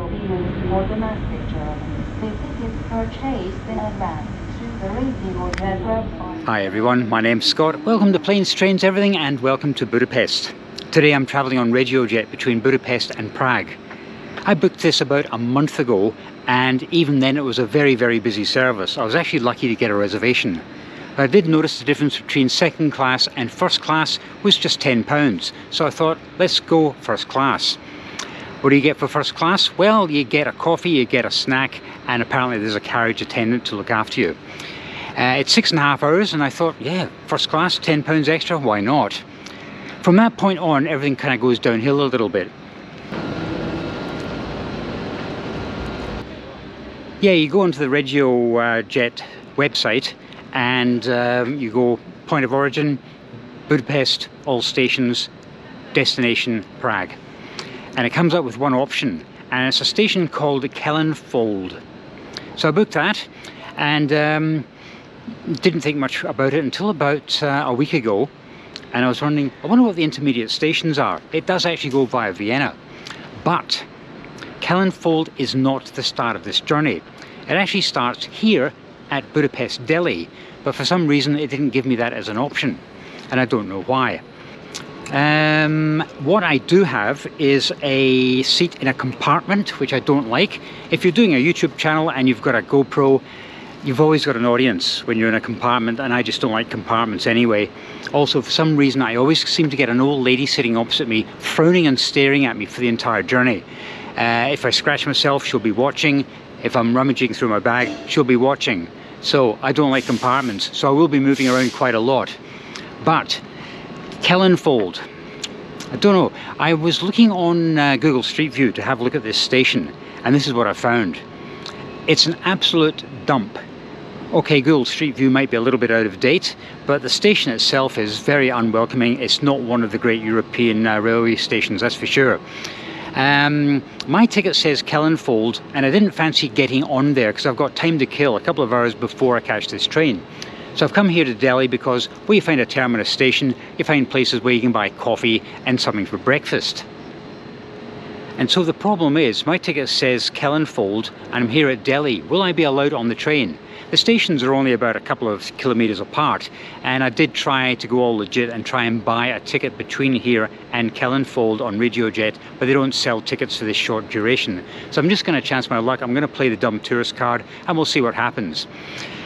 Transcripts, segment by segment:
will be used for domestic journeys. The tickets purchased in advance through the Regiojet website. Hi everyone, my name's Scott. Welcome to Planes, Trains, Everything, and welcome to Budapest. Today I'm travelling on Regiojet between Budapest and Prague. I booked this about a month ago, and even then it was a very, very busy service. I was actually lucky to get a reservation. I did notice the difference between second class and first class was just £10, so I thought, let's go first class. What do you get for first class? Well, you get a coffee, you get a snack, and apparently there's a carriage attendant to look after you. It's 6.5 hours, and I thought, yeah, first class, £10 extra, why not? From that point on, everything kind of goes downhill a little bit. Yeah, you go onto the Regiojet website, and you go point of origin, Budapest, all stations, destination, Prague. And it comes up with one option, and it's a station called Kellenfold. So I booked that, and didn't think much about it until about a week ago, and I was wondering, I wonder what the intermediate stations are. It does actually go via Vienna, but Kellenfold is not the start of this journey. It actually starts here at Budapest Delhi, but for some reason it didn't give me that as an option, and I don't know why. What I do have is a seat in a compartment, which I don't like. If you're doing a YouTube channel and you've got a GoPro, you've always got an audience when you're in a compartment, and I just don't like compartments anyway. Also, for some reason, I always seem to get an old lady sitting opposite me, frowning and staring at me for the entire journey. If I scratch myself, she'll be watching. If I'm rummaging through my bag, she'll be watching. So I don't like compartments, so I will be moving around quite a lot. But Kellenfold, I don't know, I was looking on Google Street View to have a look at this station, and this is what I found. It's an absolute dump. Okay, Google Street View might be a little bit out of date, but the station itself is very unwelcoming. It's not one of the great European railway stations, that's for sure. My ticket says Kellenfold, and I didn't fancy getting on there because I've got time to kill, a couple of hours before I catch this train. So I've come here to Delhi because where you find a terminus station, you find places where you can buy coffee and something for breakfast. And so the problem is, my ticket says Kellenfold, and I'm here at Delhi. Will I be allowed on the train? The stations are only about a couple of kilometres apart, and I did try to go all legit and try and buy a ticket between here and Kellenfold on Regiojet, but they don't sell tickets for this short duration. So I'm just going to chance my luck. I'm going to play the dumb tourist card, and we'll see what happens.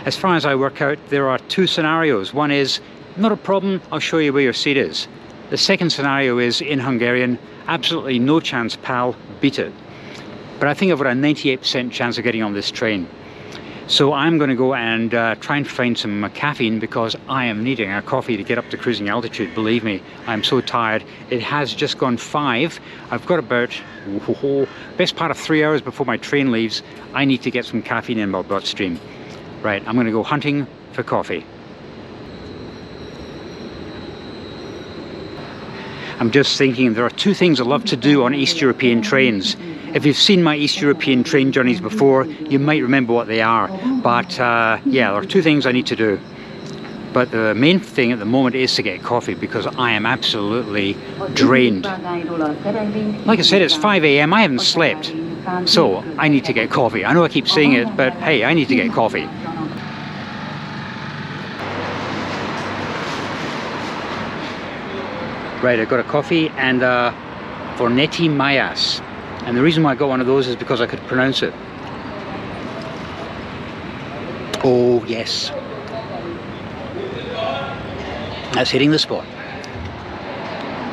As far as I work out, there are two scenarios. One is, not a problem, I'll show you where your seat is. The second scenario is, in Hungarian, absolutely no chance, pal, beat it. But I think I've got a 98% chance of getting on this train. So I'm going to go and try and find some caffeine, because I am needing a coffee to get up to cruising altitude. Believe me, I'm so tired. It has just gone 5. I've got about, best part of 3 hours before my train leaves. I need to get some caffeine in my bloodstream. Right, I'm going to go hunting for coffee. I'm just thinking, there are two things I love to do on East European trains. If you've seen my East European train journeys before, you might remember what they are. But yeah, there are two things I need to do. But the main thing at the moment is to get coffee, because I am absolutely drained. Like I said, it's 5 AM, I haven't slept. So I need to get coffee. I know I keep saying it, but hey, I need to get coffee. Right, I've got a coffee and a Fornetti Mayas. And the reason why I got one of those is because I could pronounce it. Oh, yes. That's hitting the spot.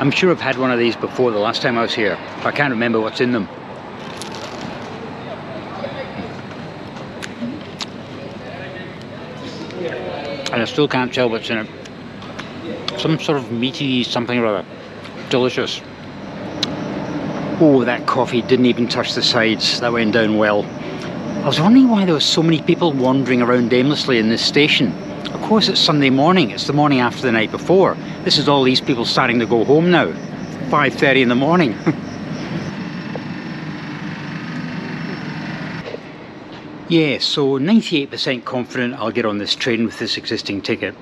I'm sure I've had one of these before the last time I was here. I can't remember what's in them. And I still can't tell what's in it. Some sort of meaty something or other. Delicious. Oh, that coffee didn't even touch the sides. That went down well. I was wondering why there were so many people wandering around aimlessly in this station. Of course, it's Sunday morning. It's the morning after the night before. This is all these people starting to go home now. 5:30 in the morning. Yeah, so 98% confident I'll get on this train with this existing ticket.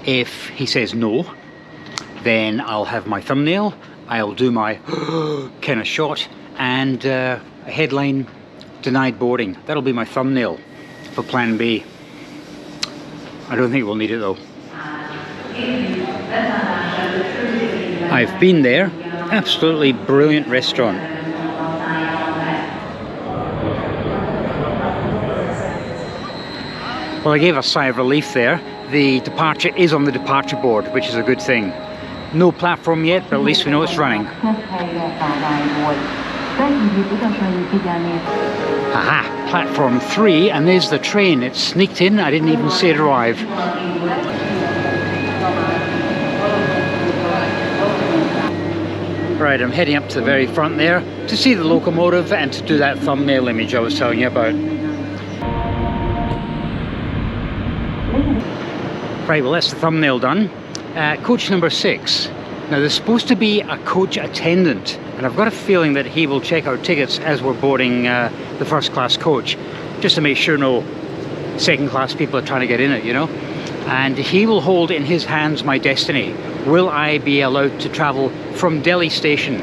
If he says no, then I'll have my thumbnail, I'll do my kind of shot, and headline, denied boarding. That'll be my thumbnail for plan B. I don't think we'll need it though. I've been there. Absolutely brilliant restaurant. Well, I gave a sigh of relief there. The departure is on the departure board, which is a good thing. No platform yet, but at least we know it's running. Aha, platform 3, and there's the train. It sneaked in, I didn't even see it arrive. Right, I'm heading up to the very front there to see the locomotive and to do that thumbnail image I was telling you about. Right, well that's the thumbnail done. Coach number 6. Now there's supposed to be a coach attendant, and I've got a feeling that he will check our tickets as we're boarding the first class coach, just to make sure no second class people are trying to get in it, you know. And he will hold in his hands my destiny. Will I be allowed to travel from Delhi station?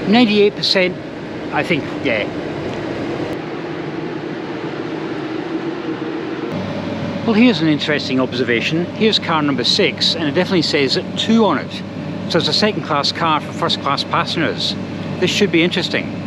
98%, I think, yeah. Well, here's an interesting observation. Here's car number 6, and it definitely says 2 on it. So it's a second class car for first class passengers. This should be interesting.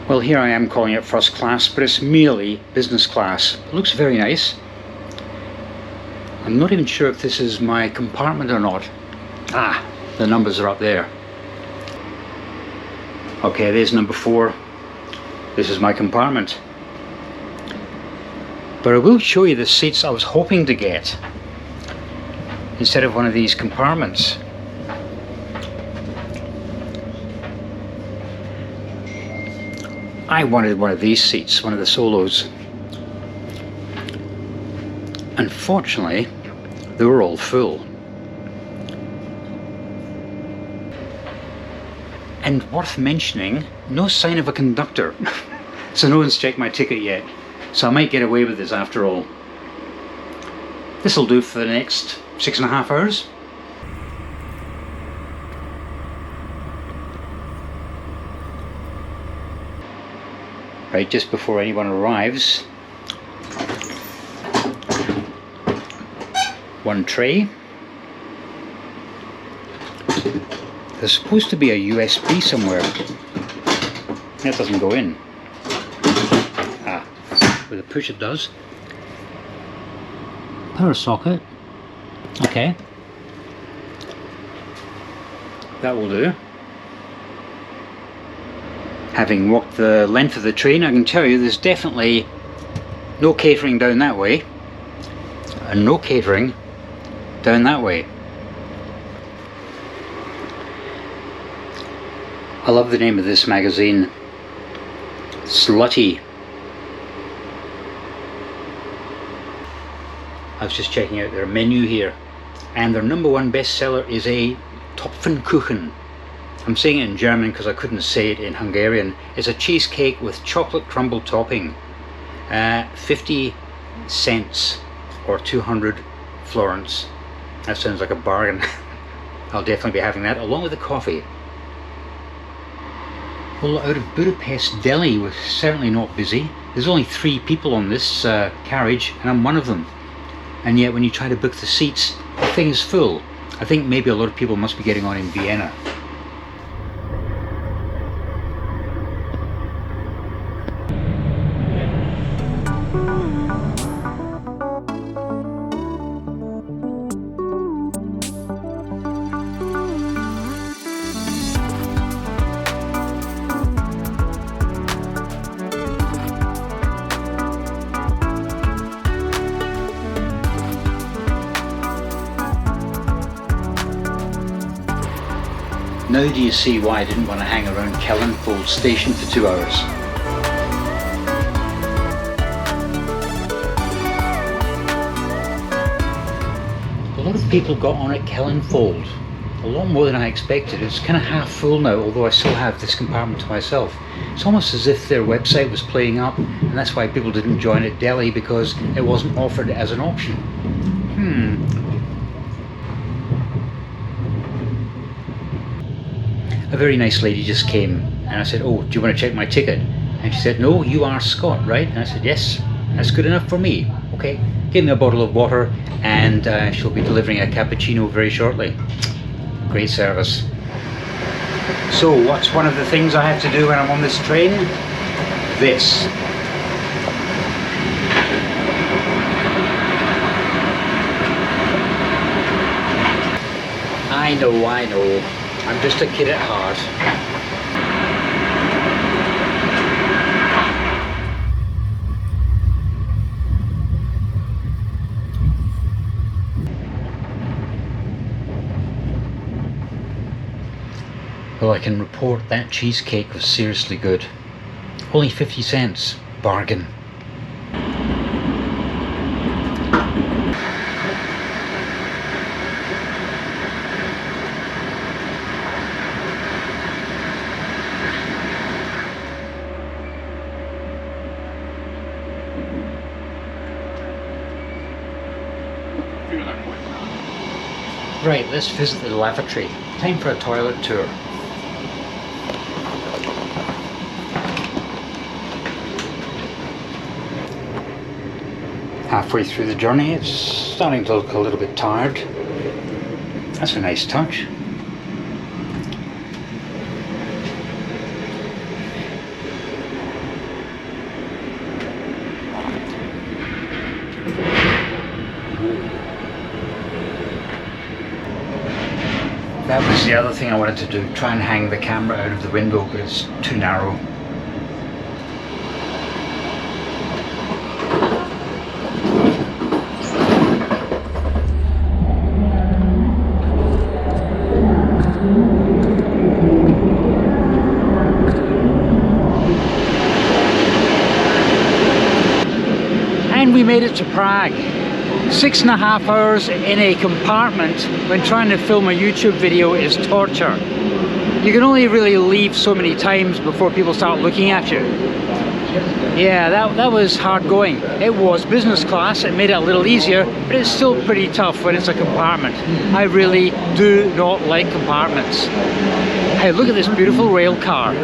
Well, here I am calling it first class, but it's merely business class. It looks very nice. I'm not even sure if this is my compartment or not. Ah, the numbers are up there. Okay, there's number 4. This is my compartment. But I will show you the seats I was hoping to get instead of one of these compartments. I wanted one of these seats, one of the solos. Unfortunately, they were all full. And worth mentioning, no sign of a conductor. So no one's checked my ticket yet. So I might get away with this after all. This'll do for the next 6.5 hours. Right, just before anyone arrives, one tray. There's supposed to be a USB somewhere. That doesn't go in. Ah, with a push it does. Power socket. Okay. That will do. Having walked the length of the train, I can tell you there's definitely no catering down that way, and no catering down that way. I love the name of this magazine, Slutty. I was just checking out their menu here, and their #1 bestseller is a Topfenkuchen. I'm saying it in German because I couldn't say it in Hungarian. It's a cheesecake with chocolate crumble topping. 50 cents or 200 florins. That sounds like a bargain. I'll definitely be having that along with the coffee. Well, out of Budapest, Delhi was certainly not busy. There's only 3 people on this carriage, and I'm one of them. And yet when you try to book the seats, the thing is full. I think maybe a lot of people must be getting on in Vienna. Now do you see why I didn't want to hang around Kellenfold station for 2 hours? A lot of people got on at Kellenfold. a lot more than I expected. It's kind of half full now, although I still have this compartment to myself. It's almost as if their website was playing up, and that's why people didn't join at Delhi, because it wasn't offered as an option. A very nice lady just came, and I said, "Oh, do you want to check my ticket?" And she said, "No, you are Scott, right?" And I said, "Yes, that's good enough for me." Okay, gave me a bottle of water, and she'll be delivering a cappuccino very shortly. Great service. So what's one of the things I have to do when I'm on this train? This. I know. I'm just a kid at heart. Well, I can report that cheesecake was seriously good. Only 50 cents. Bargain. Right, let's visit the lavatory. Time for a toilet tour. Halfway through the journey, it's starting to look a little bit tired. That's a nice touch. That was the other thing I wanted to do, try and hang the camera out of the window, but it's too narrow. And we made it to Prague. 6.5 hours in a compartment when trying to film a YouTube video is torture. You can only really leave so many times before people start looking at you. Yeah, that was hard going. It was business class, it made it a little easier, but it's still pretty tough when it's a compartment. I really do not like compartments. Hey, look at this beautiful rail car.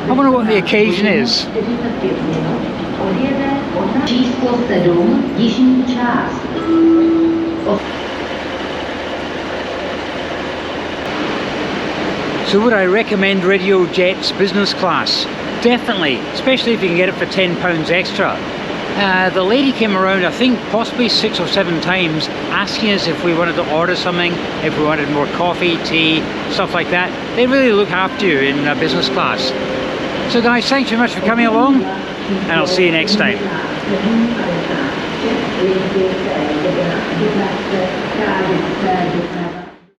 I wonder what the occasion is. So would I recommend Regiojet's business class? Definitely, especially if you can get it for £10 extra. The lady came around, I think possibly 6 or 7 times, asking us if we wanted to order something, if we wanted more coffee, tea, stuff like that. They really look after you in business class. So guys, thanks very much for coming along, and I'll see you next time.